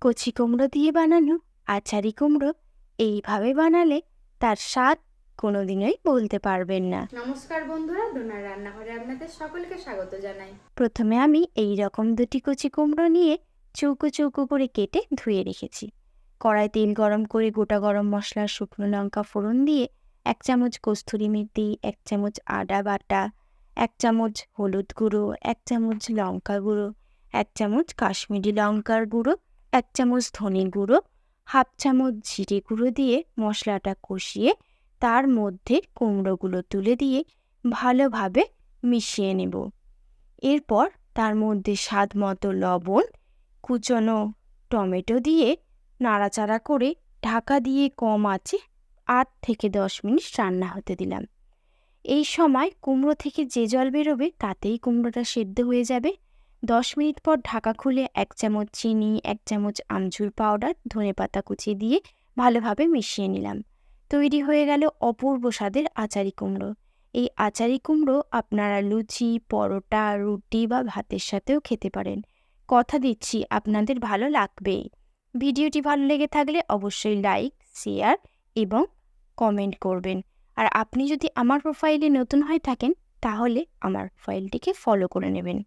কচি কুমড়ো দিয়ে বানানো আচারি কুমড়ো এইভাবে বানালে তার স্বাদ কোনোদিনই বলতে পারবেন না। নমস্কার বন্ধুরা, ডোনার রান্নাঘরে আপনাদের সকলকে স্বাগত জানাই। প্রথমে আমি এই রকম দুটি কচি কুমড়ো নিয়ে চৌকো চৌকো করে কেটে ধুয়ে রেখেছি। কড়াই তেল গরম করে গোটা গরম মশলা, শুকনো লঙ্কা ফোড়ন দিয়ে 1 চামচ কস্তুরি মেথি, 1 চামচ আদা বাটা, 1 চামচ হলুদ গুঁড়ো, 1 চামচ লঙ্কা গুঁড়ো, 1 চামচ কাশ্মীরি লঙ্কার গুঁড়ো, 1 চামচ ধনে গুঁড়ো, 1/2 চামচ জিরে গুঁড়ো দিয়ে মশলাটা কষিয়ে তার মধ্যে কুমড়োগুলো তুলে দিয়ে ভালোভাবে মিশিয়ে নেব। এরপর তার মধ্যে স্বাদ মতো লবণ, কুচনো টমেটো দিয়ে নাড়াচাড়া করে ঢাকা দিয়ে কম আঁচে 8 থেকে 10 মিনিট রান্না হতে দিলাম। এই সময় কুমড়ো থেকে যে জল বেরোবে তাতেই কুমড়োটা সেদ্ধ হয়ে যাবে। 10 মিনিট পর ঢাকা খুলে 1 চামচ চিনি, 1 চামচ আমচুর পাউডার, ধনেপাতা কুচি দিয়ে ভালোভাবে মিশিয়ে নিলাম। তৈরি হয়ে গেল অপূর্ব স্বাদের আচারি কুমড়ো। এই আচারি কুমড়ো আপনারা লুচি, পরোটা, রুটি বা ভাতের সাথেও খেতে পারেন। কথা দিচ্ছি আপনাদের ভালো লাগবেই। ভিডিওটি ভালো লেগে থাকলে অবশ্যই লাইক, শেয়ার এবং কমেন্ট করবেন। আর আপনি যদি আমার প্রোফাইলে নতুন হয়ে থাকেন তাহলে আমার প্রোফাইলটিকে ফলো করে নেবেন।